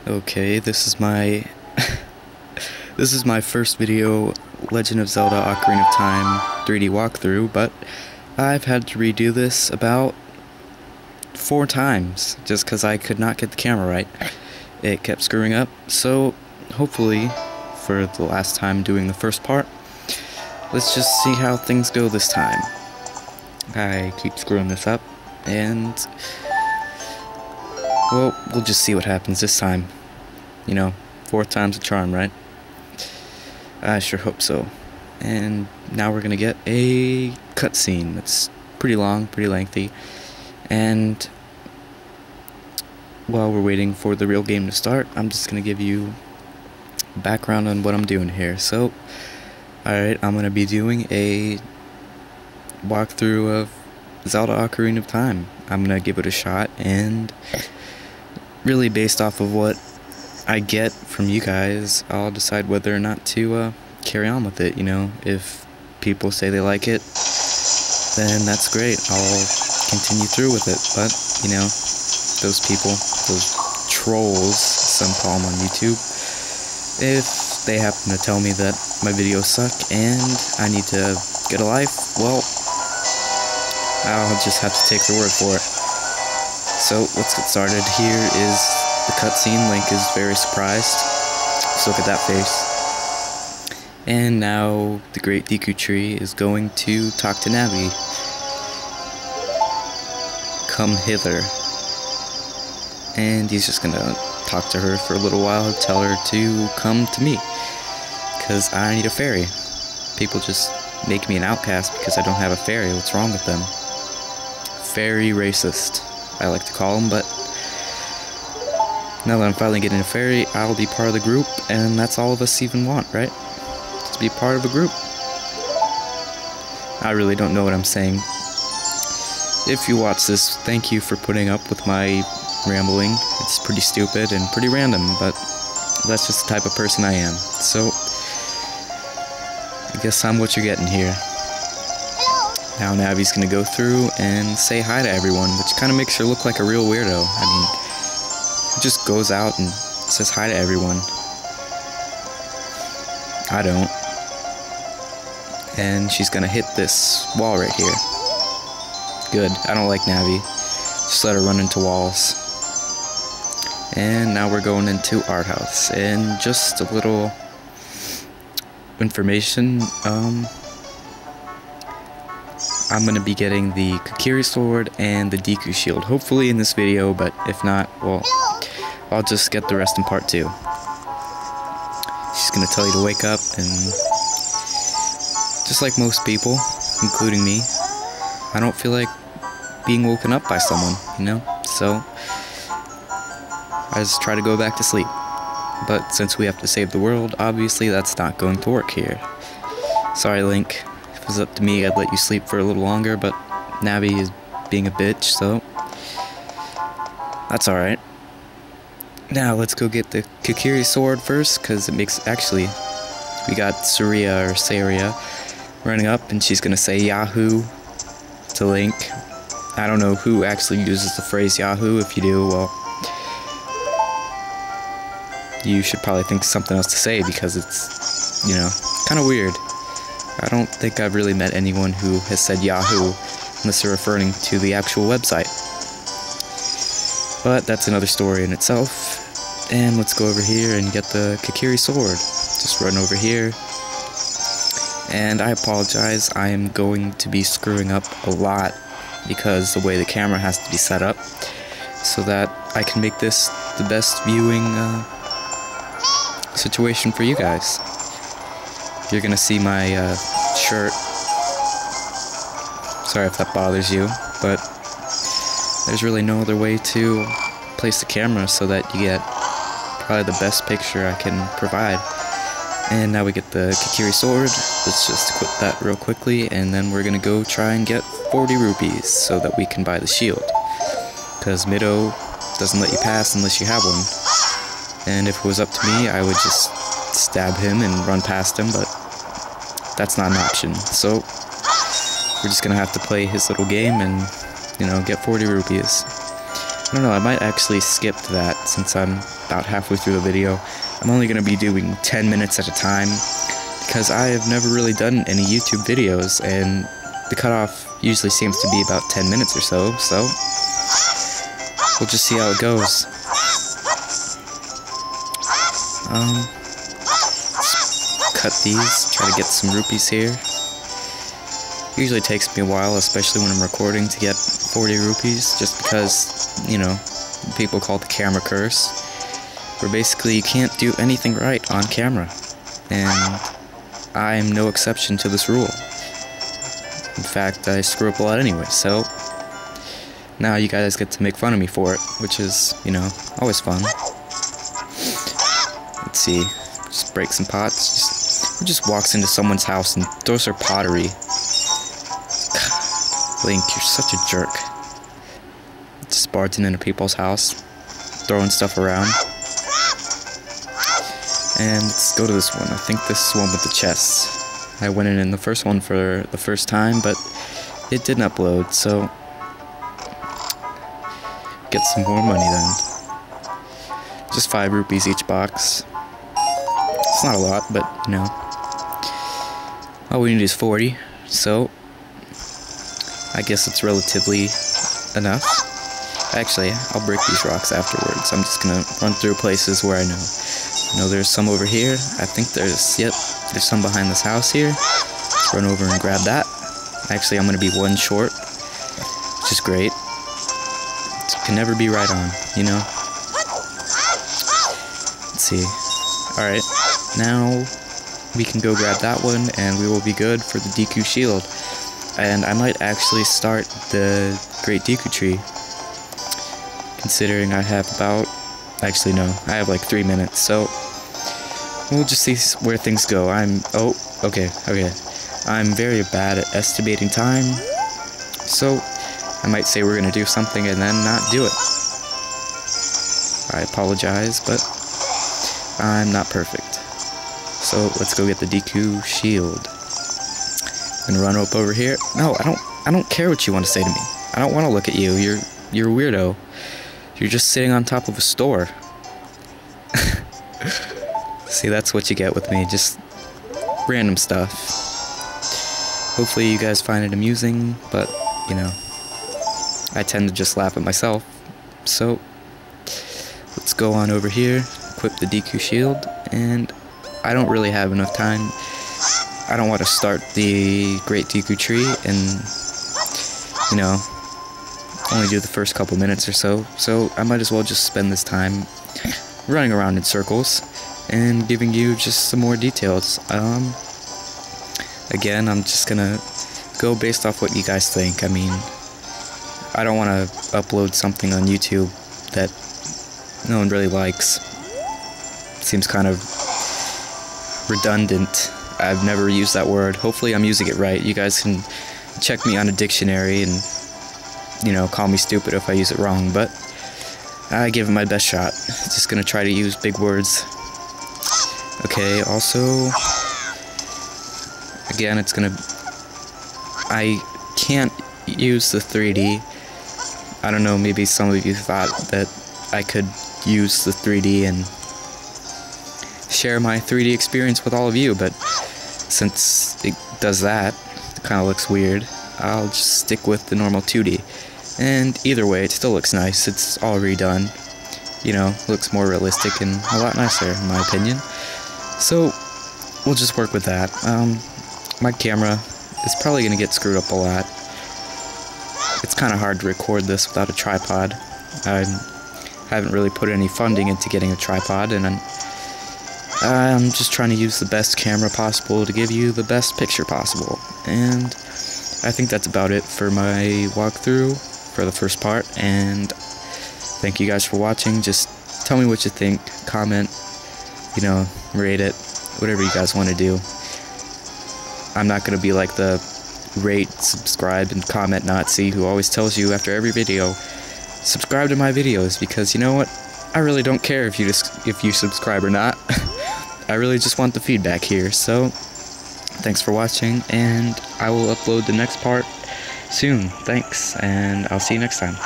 Okay, this is my this is my first video Legend of Zelda Ocarina of Time 3D walkthrough, but I've had to redo this about 4 times just because I could not get the camera right. It kept screwing up, so hopefully for the last time doing the first part, let's just see how things go this time. I keep screwing this up, and well, we'll just see what happens this time. You know, 4th time's a charm, right? I sure hope so. And now we're gonna get a cutscene that's pretty long, pretty lengthy. And while we're waiting for the real game to start, I'm just gonna give you background on what I'm doing here. So, alright, I'm gonna be doing a walkthrough of Zelda Ocarina of Time. I'm gonna give it a shot, and really based off of what I get from you guys, I'll decide whether or not to carry on with it. You know, if people say they like it, then that's great. I'll continue through with it. But, you know, those people, those trolls, some call them on YouTube, if they happen to tell me that my videos suck and I need to get a life, well, I'll just have to take their word for it. So, let's get started. Here is the cutscene. Link is very surprised. Just look at that face. And now the Great Deku Tree is going to talk to Navi. Come hither. And he's just gonna talk to her for a little while, tell her to come to me, because I need a fairy. People just make me an outcast because I don't have a fairy. What's wrong with them? Fairy racist, I like to call them, but now that I'm finally getting a fairy, I'll be part of the group, and that's all of us even want, right? To be part of a group. I really don't know what I'm saying. If you watch this, thank you for putting up with my rambling. It's pretty stupid and pretty random, but that's just the type of person I am. So, I guess I'm what you're getting here. Now Navi's gonna go through and say hi to everyone, which kind of makes her look like a real weirdo. I mean, just goes out and says hi to everyone. I don't. And she's gonna hit this wall right here. Good. I don't like Navi. Just let her run into walls. And now we're going into Art House. And just a little information. I'm gonna be getting the Kokiri sword and the Deku shield. Hopefully in this video, but if not, well, I'll just get the rest in part 2. She's gonna tell you to wake up, and just like most people, including me, I don't feel like being woken up by someone, you know? So, I just try to go back to sleep. But since we have to save the world, obviously that's not going to work here. Sorry, Link. If it was up to me, I'd let you sleep for a little longer, but Navi is being a bitch, so that's alright. Now, let's go get the Kokiri sword first, because it makes... Actually, we got Saria running up, and she's gonna say Yahoo to Link. I don't know who actually uses the phrase Yahoo. If you do, well, you should probably think of something else to say, because it's, you know, kind of weird. I don't think I've really met anyone who has said Yahoo, unless they're referring to the actual website. But that's another story in itself. And let's go over here and get the Kokiri sword. Just run over here. And I apologize, I am going to be screwing up a lot because the way the camera has to be set up, so that I can make this the best viewing situation for you guys. You're gonna see my shirt. Sorry if that bothers you, but there's really no other way to place the camera so that you get probably the best picture I can provide. And now we get the Kokiri sword. Let's just equip that real quickly, and then we're gonna go try and get 40 rupees so that we can buy the shield. Because Mido doesn't let you pass unless you have one. And if it was up to me, I would just stab him and run past him, but that's not an option. So we're just gonna have to play his little game and, you know, get 40 rupees. I don't know, I might actually skip that since I'm about halfway through the video. I'm only going to be doing 10 minutes at a time because I have never really done any YouTube videos, and the cutoff usually seems to be about 10 minutes or so we'll just see how it goes. Cut these, try to get some rupees here. Usually takes me a while, especially when I'm recording, to get 40 rupees, just because, you know, people call it the camera curse, where basically you can't do anything right on camera, and I'm no exception to this rule. In fact, I screw up a lot anyway, so now you guys get to make fun of me for it, which is, you know, always fun. Let's see, just break some pots. Who just walks into someone's house and throws their pottery? Link, you're such a jerk. Just barging into people's house, throwing stuff around. And let's go to this one. I think this is the one with the chests. I went in the first one for the first time, but it didn't upload, so get some more money then. Just 5 rupees each box. It's not a lot, but, you know. All we need is 40, so I guess it's relatively enough. Actually, I'll break these rocks afterwards. I'm just gonna run through places where I know. I know there's some over here. I think there's some behind this house here. Let's run over and grab that. Actually, I'm gonna be one short, which is great. It can never be right on, you know? Let's see. Alright, now we can go grab that one, and we will be good for the Deku Shield. And I might actually start the Great Deku Tree, considering I have about, actually no, I have like 3 minutes, so we'll just see where things go. Okay. I'm very bad at estimating time, so I might say we're gonna do something and then not do it. I apologize, but I'm not perfect. So let's go get the Deku Shield. And run up over here. No, I don't care what you want to say to me. I don't want to look at you. You're a weirdo. You're just sitting on top of a store. See, that's what you get with me. Just random stuff. Hopefully you guys find it amusing, but, you know, I tend to just laugh at myself. So, let's go on over here, equip the Deku Shield, and I don't really have enough time. I don't want to start the Great Deku Tree and, you know, only do the first couple minutes or so I might as well just spend this time running around in circles and giving you just some more details. Again, I'm just gonna go based off what you guys think. I mean, I don't want to upload something on YouTube that no one really likes. It seems kind of redundant. I've never used that word. Hopefully I'm using it right. You guys can check me on a dictionary and, you know, call me stupid if I use it wrong, but I give it my best shot. Just gonna try to use big words. Okay, also, again, I can't use the 3D. I don't know, maybe some of you thought that I could use the 3D and share my 3D experience with all of you, but since it does that, it kind of looks weird, I'll just stick with the normal 2D. And either way, it still looks nice. It's all redone. You know, looks more realistic and a lot nicer, in my opinion. So, we'll just work with that. My camera is probably going to get screwed up a lot. It's kind of hard to record this without a tripod. I haven't really put any funding into getting a tripod, and I'm just trying to use the best camera possible to give you the best picture possible. And I think that's about it for my walkthrough for the first part, and thank you guys for watching. Just tell me what you think, comment, you know, rate it, whatever you guys want to do. I'm not going to be like the rate, subscribe, and comment Nazi who always tells you after every video, subscribe to my videos, because you know what? I really don't care if you subscribe or not. I really just want the feedback here. So, thanks for watching, and I will upload the next part soon. Thanks, and I'll see you next time.